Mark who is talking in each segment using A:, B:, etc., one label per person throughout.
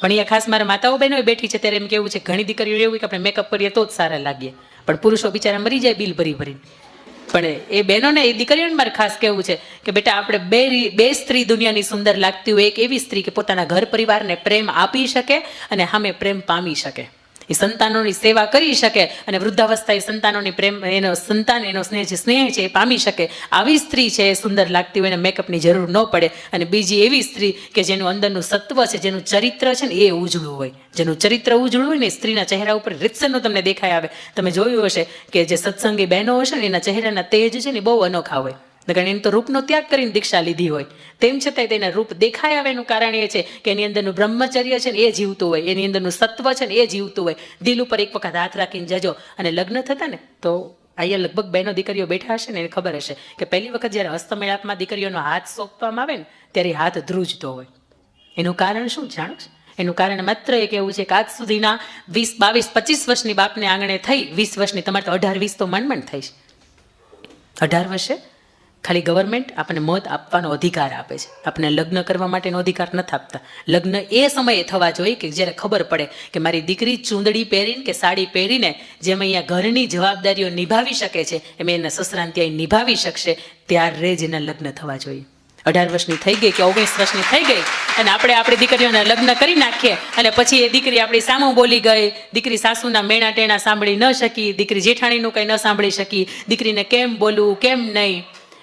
A: પણ અહીંયા ખાસ મારા માતાઓ બહેનો બેઠી છે ત્યારે એમ કેવું છે ઘણી દીકરીઓ એવું કે આપણે મેકઅપ કરીએ તો જ સારા લાગીએ, પણ પુરુષો બિચારા મરી જાય બિલ ભરી ભરીને. પણ એ બહેનોને એ દીકરીઓને મારે ખાસ કહેવું છે કે બેટા આપણે બે સ્ત્રી દુનિયાની સુંદર લાગતી હોય, એક એવી સ્ત્રી કે પોતાના ઘર પરિવારને પ્રેમ આપી શકે અને સામે પ્રેમ પામી શકે, એ સંતાનોની સેવા કરી શકે અને વૃદ્ધાવસ્થાએ સંતાનોની પ્રેમ એનો સંતાન એનો સ્નેહ છે એ પામી શકે. આવી સ્ત્રી છે એ સુંદર લાગતી હોય, એને મેકઅપની જરૂર ન પડે. અને બીજી એવી સ્ત્રી કે જેનું અંદરનું સત્વ છે, જેનું ચરિત્ર છે ને એ ઉજળું હોય, જેનું ચરિત્ર ઉજળું હોય ને સ્ત્રીના ચહેરા ઉપર રીતસરનો તમને દેખાય આવે. તમે જોયું હશે કે જે સત્સંગી બહેનો હશે ને એના ચહેરાના તેજ છે ને બહુ અનોખા હોય, કારણ એને તો રૂપનો ત્યાગ કરીને દીક્ષા લીધી હોય, તેમ છતાંય તેના રૂપ દેખાય આવે એનું કારણ એ છે કે એની અંદરનું બ્રહ્મચર્ય છે ને એ જીવતું હોય, એની અંદરનું સત્વ છે ને એ જીવતું હોય. દિલ ઉપર એક વખત હાથ રાખીને જજો. અને લગ્ન થતા ને તો અહીંયા લગભગ બહેનો દીકરીઓ બેઠા હશે ને એને ખબર હશે કે પહેલી વખત જ્યારે હસ્તમેળાપમાં દીકરીઓનો હાથ સોંપવામાં આવે ને ત્યારે હાથ ધ્રુજતો હોય. એનું કારણ શું જાણો છો? એનું કારણ માત્ર એક એવું છે કે આજ સુધીના 20, 22, 25 વર્ષની બાપને આંગણે થઈ 20 વર્ષની, તમારે તો 18, 20 તો માંડ થઈ છે. 18 વર્ષે ખાલી ગવર્મેન્ટ આપણને મત આપવાનો અધિકાર આપે છે, આપણને લગ્ન કરવા માટેનો અધિકાર નથી આપતા. લગ્ન એ સમયે થવા જોઈએ કે જ્યારે ખબર પડે કે મારી દીકરી ચૂંદડી પહેરીને કે સાડી પહેરીને જેમ અહીંયા ઘરની જવાબદારીઓ નિભાવી શકે છે એમ એના સસરાને ત્યાં નિભાવી શકશે, ત્યારે જ એના લગ્ન થવા જોઈએ. 18 વર્ષની થઈ ગઈ કે 19 વર્ષની થઈ ગઈ અને આપણે આપણી દીકરીઓના લગ્ન કરી નાખીએ અને પછી એ દીકરી આપણી સામું બોલી ગઈ, દીકરી સાસુના મેણા ટેણા સાંભળી ન શકી, દીકરી જેઠાણીનું કંઈ ન સાંભળી શકી, દીકરીને કેમ બોલવું કેમ નહીં.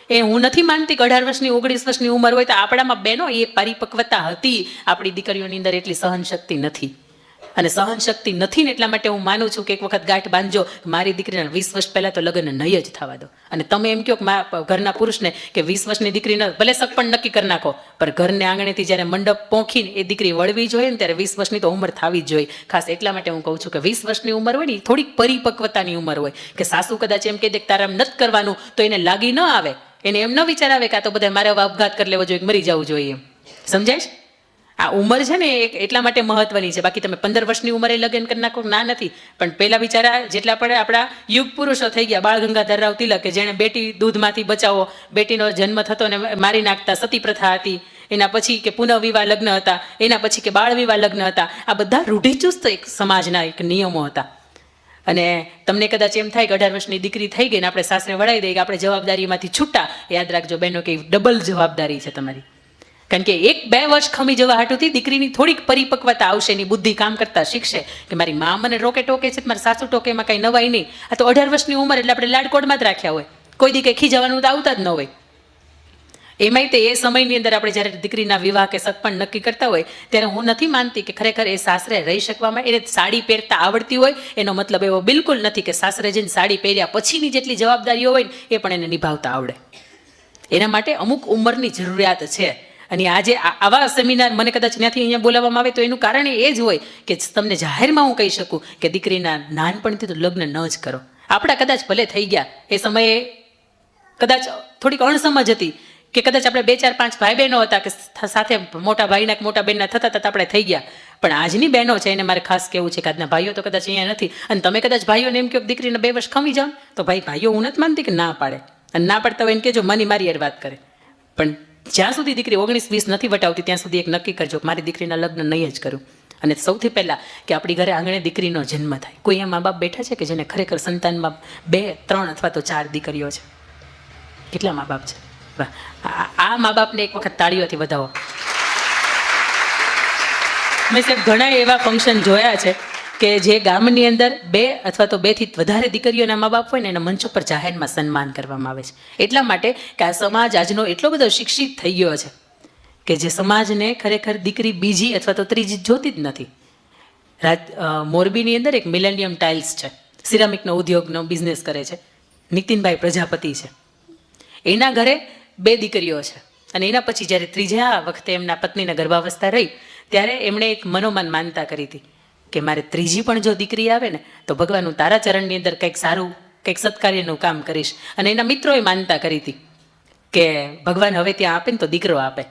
A: એ હું નથી માનતી કે 18 વર્ષની 19 વર્ષની ઉંમર હોય તો આપણામાં બહેનો એ પરિપક્વતા હતી, આપણી દીકરીઓની અંદર એટલી સહનશક્તિ નથી. અને સહનશક્તિ નથી ને એટલા માટે હું માનું છું કે એક વખત ગાંઠ બાંધજો, મારી દીકરીને 20 વર્ષ પહેલાં તો લગ્ન નહીં જ થવા દો. અને તમે એમ કહો કે ઘરના પુરુષને કે 20 વર્ષની દીકરીને ભલે સગપણ નક્કી કરી નાખો, પણ ઘરને આંગણેથી જ્યારે મંડપ પહોંચીને એ દીકરી વળવી જોઈએ ને ત્યારે 20 વર્ષની તો ઉંમર થવી જ જોઈએ. ખાસ એટલા માટે હું કહું છું કે 20 વર્ષની ઉંમર હોય ને થોડીક પરિપક્વતાની ઉંમર હોય કે સાસુ કદાચ એમ કહી દે કે તારે એમ નથી કરવાનું તો એને લાગી ન આવે, એને એમ ન વિચાર આવે કે આ તો બધા મારે આપઘાત કરી લેવો જોઈએ, મરી જવું જોઈએ, એમ સમજાય છે? આ ઉંમર છે ને એટલા માટે મહત્વની છે. બાકી તમે 15 વર્ષની ઉંમરે લગ્ન કરી નાખો ના નથી, પણ પહેલા બિચારા જેટલા પણ આપણા યુગ પુરુષો થઈ ગયા, બાળ ગંગાધર રાવ તિલક કે જેણે બેટી દૂધમાંથી બચાવો, બેટીનો જન્મ થતો ને મારી નાખતા, સતી પ્રથા હતી, એના પછી કે પુનઃવિવાહ લગ્ન હતા, એના પછી કે બાળ વિવાહ લગ્ન હતા. આ બધા રૂઢિચુસ્ત એક સમાજના એક નિયમો હતા. અને તમને કદાચ એમ થાય કે 18 વર્ષની દીકરી થઈ ગઈ ને આપણે સાસરે વળાવી દઈએ કે આપણે જવાબદારીમાંથી છૂટા, યાદ રાખજો બહેનો કે ડબલ જવાબદારી છે તમારી. કારણ કે 1-2 વર્ષ ખમી જવા હાટુથી દીકરીની થોડીક પરિપક્વતા આવશે, એની બુદ્ધિ કામ કરતા શીખશે કે મારી મા મને રોકે ટોકે છે, મારી સાસુ ટોકે, એમાં કંઈ નવાઈ નહીં. આ તો 18 વર્ષની ઉંમર એટલે આપણે લાડકોડમાં જ રાખ્યા હોય, કોઈ દી કંઈ ખીજવાનું તો આવતા જ ન હોય. એમાંય તે એ સમયની અંદર આપણે જ્યારે દીકરીના વિવાહ કે સગપણ નક્કી કરતા હોય ત્યારે હું નથી માનતી કે ખરેખર એ સાસરે રહી શકવામાં એને સાડી પહેરતા આવડતી હોય, એનો મતલબ એવો બિલકુલ નથી કે સાસરે જઈને સાડી પહેર્યા પછીની જેટલી જવાબદારીઓ હોય ને એ પણ એને નિભાવતા આવડે. એના માટે અમુક ઉંમરની જરૂરિયાત છે. અને આજે આવા સેમિનાર મને કદાચ ત્યાંથી અહીંયા બોલાવવામાં આવે તો એનું કારણ એ જ હોય કે તમને જાહેરમાં હું કહી શકું કે દીકરીના નાનપણથી તો લગ્ન ન જ કરો. આપણા કદાચ ભલે થઈ ગયા, એ સમયે કદાચ થોડીક અણસમજ હતી કે કદાચ આપણે 2, 4, 5 ભાઈ બહેનો હતા કે સાથે મોટા ભાઈના મોટા બહેનના થતા થતા આપણે થઈ ગયા. પણ આજની બહેનો છે એને મારે ખાસ કહેવું છે કે આજના ભાઈઓ તો કદાચ અહીંયા નથી. અને તમે કદાચ ભાઈઓને એમ કહો કે દીકરીને 2 વર્ષ ખમી જાઓ તો ભાઈઓ હું નથી માનતી કે ના પાડે, અને ના પાડતા હોય એને કહેજો મારી યાર વાત કરે. પણ જ્યાં સુધી દીકરી 19-20 નથી વટાવતી ત્યાં સુધી એક નક્કી કરજો કે મારી દીકરીના લગ્ન નહીં જ કરું. અને સૌથી પહેલાં કે આપણી ઘરે આંગણે દીકરીનો જન્મ થાય. કોઈ એમ મા બાપ બેઠા છે કે જેને ખરેખર સંતાનમાં 2, 3 અથવા તો 4 દીકરીઓ છે? કેટલા મા બાપ છે? આ મા બાપને એક વખત તાળીઓથી વધાવો. મેં સાહેબ ઘણા એવા ફંક્શન જોયા છે કે જે ગામની અંદર 2 અથવા તો 2 થી વધારે દીકરીઓના મા બાપ હોય ને એના મંચ ઉપર જાહેરમાં સન્માન કરવામાં આવે છે. એટલા માટે કે આ સમાજ આજનો એટલો બધો શિક્ષિત થઈ ગયો છે કે જે સમાજને ખરેખર દીકરી બીજી અથવા તો ત્રીજી જોતી જ નથી. મોરબીની અંદર એક મિલેનિયમ ટાઇલ્સ છે, સિરામિકનો ઉદ્યોગનો બિઝનેસ કરે છે, નીતિનભાઈ પ્રજાપતિ છે. એના ઘરે 2 દીકરીઓ છે અને એના પછી જ્યારે ત્રીજા વખતે એમના પત્નીના ગર્ભાવસ્થા રહી ત્યારે એમણે એક મનોમન માનતા કરી હતી કે મારે ત્રીજી પણ જો દીકરી આવે ને તો ભગવાન હું તારા ચરણની અંદર કંઈક સારું કંઈક સત્કાર્યનું કામ કરીશ. અને એના મિત્રોએ માનતા કરી હતી કે ભગવાન હવે ત્યાં આપે ને તો દીકરો આપે.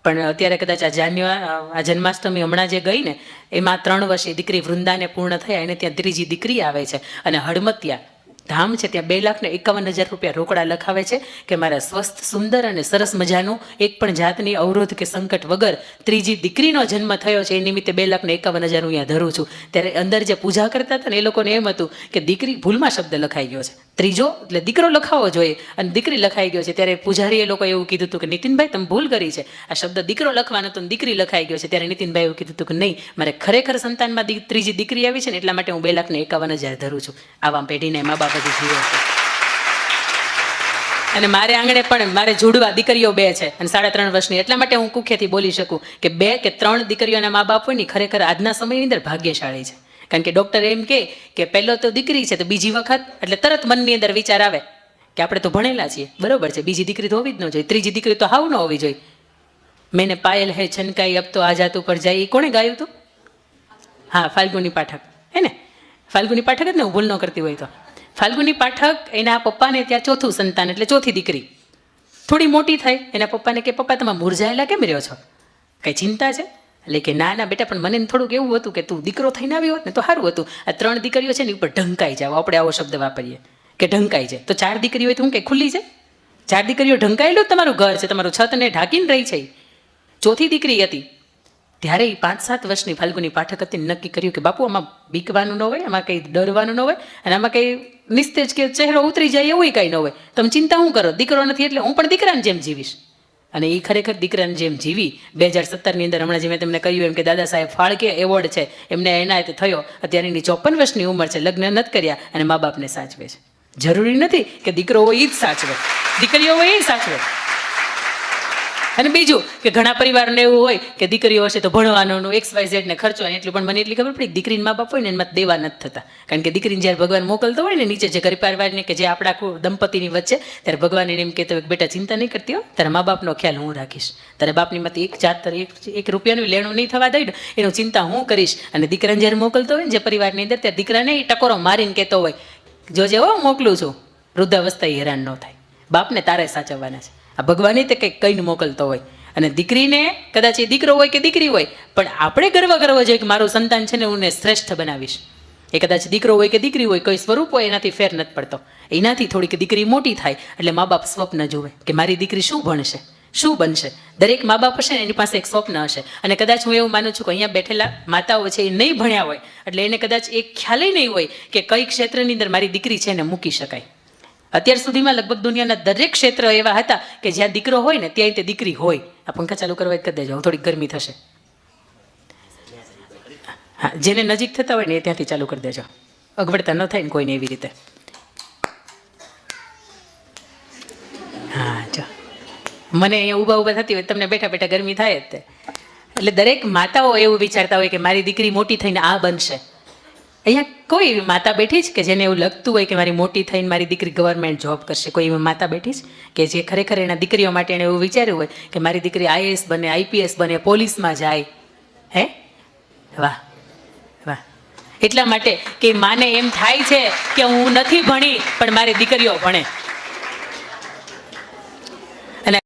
A: પણ અત્યારે કદાચ આ જન્માષ્ટમી હમણાં જે ગઈ ને એમાં 3 વર્ષે દીકરી વૃંદાને પૂર્ણ થયા, એને ત્યાં ત્રીજી દીકરી આવે છે. અને હડમતિયા ધામ છે ત્યાં 2,51,000 રૂપિયા રોકડા લખાવે છે કે મારા સ્વસ્થ સુંદર અને સરસ મજાનું એક પણ જાતની અવરોધ કે સંકટ વગર ત્રીજી દીકરીનો જન્મ થયો છે એ નિમિત્તે 2,51,000 હું અહીંયા ધરું છું. ત્યારે અંદર જે પૂજા કરતા હતા ને એ લોકોને એમ હતું કે દીકરી ભૂલમાં શબ્દ લખાઈ ગયો છે, ત્રીજો એટલે દીકરો લખાવો જોઈએ અને દીકરી લખાઈ ગયો છે. ત્યારે પૂજારી એ લોકો એવું કીધું હતું કે નીતિનભાઈ તમે ભૂલ કરી છે, આ શબ્દ દીકરો લખવાનો હતો દીકરી લખાઈ ગયો છે. ત્યારે નીતિનભાઈ એવું કીધું હતું કે નહીં, મારે ખરેખર સંતાનમાં ત્રીજી દીકરી આવી છે ને એટલા માટે હું 2,51,000 ધરું છું. આવા પેઢીને મા બાપ હજી જીવે છે. અને મારે આંગણે પણ મારે જોડવા દીકરીઓ 2 છે અને 3.5 વર્ષની, એટલા માટે હું કુખ્યાથી બોલી શકું કે 2 કે 3 દીકરીઓના મા બાપ હોય ને ખરેખર આજના સમયની અંદર ભાગ્યશાળી છે. કારણ કે ડૉક્ટર એમ કે પહેલો તો દીકરી છે તો બીજી વખત એટલે તરત મનની અંદર વિચાર આવે કે આપણે તો ભણેલા છીએ, બરોબર છે, બીજી દીકરી તો હોવી જ ન જોઈએ, ત્રીજી દીકરી તો હાવ ન હોવી જોઈએ. મેને પાયલ હે છનકાઈ અબ તો આજાત ઉપર જાય, એ કોણે ગાયું હતું? હા, ફાલ્ગુની પાઠક, હે ને? ફાલ્ગુની પાઠક જ ને, હું ભૂલ ન કરતી હોય તો. ફાલ્ગુની પાઠક એના પપ્પાને ત્યાં ચોથું સંતાન એટલે ચોથી દીકરી. થોડી મોટી થાય એના પપ્પાને કે પપ્પા તમે મુરઝાયેલા કેમ રહ્યો છો, કઈ ચિંતા છે? એટલે કે ના ના બેટા, પણ મને થોડુંક એવું હતું કે તું દીકરો થઈને આવ્યો હોત ને તો સારું હતું. આ 3 દીકરીઓ છે ને ઉપર ઢંકાઈ જાવ, આપણે આવો શબ્દ વાપરીએ કે ઢંકાઈ જાય. તો 4 દીકરીઓ હોય તો હું કઈ ખુલ્લી છે? 4 દીકરીઓ ઢંકાયેલું જ તમારું ઘર છે, તમારું છતને ઢાંકીને રહી છે. ચોથી દીકરી હતી ત્યારે 5-7 વર્ષની ફાલ્ગુની પાઠક હતી, નક્કી કર્યું કે બાપુ આમાં બીકવાનું ન હોય, આમાં કંઈ ડરવાનું ન હોય અને આમાં કંઈ નિસ્તેજ કે ચહેરો ઉતરી જાય એવું કંઈ ન હોય. તમે ચિંતા શું કરો, દીકરો નથી એટલે હું પણ દીકરાને જેમ જીવીશ. અને એ ખરેખર દીકરાને જેમ જીવી 2017ની અંદર હમણાં જે મેં તમને કહ્યું એમ કે દાદા સાહેબ ફાળકે એવોર્ડ છે એમને એનાયત થયો. અત્યારે એની 54 વર્ષની ઉંમર છે, લગ્ન નથી કર્યા અને મા બાપને સાચવે છે. જરૂરી નથી કે દીકરો હોય એ જ સાચવે, દીકરીઓ હોય એ સાચવે. અને બીજું કે ઘણા પરિવારને એવું હોય કે દીકરીઓ હશે તો ભણવાનો XYZ ને ખર્ચો, એટલું પણ મને એટલી ખબર પડી દીકરીને મા બાપ હોય ને એમાં દેવા નથી થતા. કારણ કે દીકરીને જ્યારે ભગવાન મોકલતો હોય ને નીચે જે પરિવારને કે જે આપણા દંપતીની વચ્ચે, ત્યારે ભગવાન એને એમ કહેતો હોય કે બેટા ચિંતા નહીં કરતી હો, તારા મા બાપનો ખ્યાલ હું રાખીશ, તારા બાપની માંથી એક રૂપિયાનું લેણું નહીં થવા દઈ, એનું ચિંતા હું કરીશ. અને દીકરાને જ્યારે મોકલતો હોય ને જે પરિવારની અંદર, ત્યારે દીકરાને એ ટકોરો મારીને કહેતો હોય જોજે હો મોકલું છું, વૃદ્ધાવસ્થા હેરાન ન થાય, બાપને તારે સાચવવાના છે. આ ભગવાને તે કંઈક કહીને મોકલતો હોય. અને દીકરીને કદાચ એ દીકરો હોય કે દીકરી હોય પણ આપણે ગર્વ જોઈએ કે મારું સંતાન છે ને હું એને શ્રેષ્ઠ બનાવીશ. એ કદાચ દીકરો હોય કે દીકરી હોય, કોઈ સ્વરૂપ હોય એનાથી ફેર નથી પડતો. એનાથી થોડીક દીકરી મોટી થાય એટલે મા બાપ સ્વપ્ન જુએ કે મારી દીકરી શું ભણશે, શું બનશે. દરેક મા બાપ હશે ને એની પાસે એક સ્વપ્ન હશે. અને કદાચ હું એવું માનું છું કે અહીંયા બેઠેલા માતાઓ છે એ નહીં ભણ્યા હોય એટલે એને કદાચ એક ખ્યાલ નહીં હોય કે કઈ ક્ષેત્રની અંદર મારી દીકરી છે એને મૂકી શકાય. અત્યાર સુધીમાં લગભગ દુનિયાના દરેક ક્ષેત્ર એવા હતા કે જ્યાં દીકરો હોય ને ત્યાં તે દીકરી હોય. આ પંખા ચાલુ કરવા કરી દેજો, થોડીક ગરમી થશે. હા, જેને નજીક થતા હોય ને એ ત્યાંથી ચાલુ કરી દેજો, અગવડતા ન થાય ને કોઈને એવી રીતે. હા જો મને અહીંયા ઊભા થતી હોય, તમને બેઠા બેઠા ગરમી થાય જ તે. એટલે દરેક માતાઓ એવું વિચારતા હોય કે મારી દીકરી મોટી થઈને આ બનશે. અહીંયા કોઈ એવી માતા બેઠી છે કે જેને એવું લગતું હોય કે મારી મોટી થઈને મારી દીકરી ગવર્મેન્ટ જોબ કરશે? કોઈ એવી માતા બેઠી છે કે જે ખરેખર એના દીકરીઓ માટે એને એવું વિચાર્યું હોય કે મારી દીકરી IAS બને, IPS બને, પોલીસમાં જાય? હે વાહ વાહ. એટલા માટે કે માને એમ થાય છે કે હું નથી ભણી પણ મારી દીકરીઓ ભણે.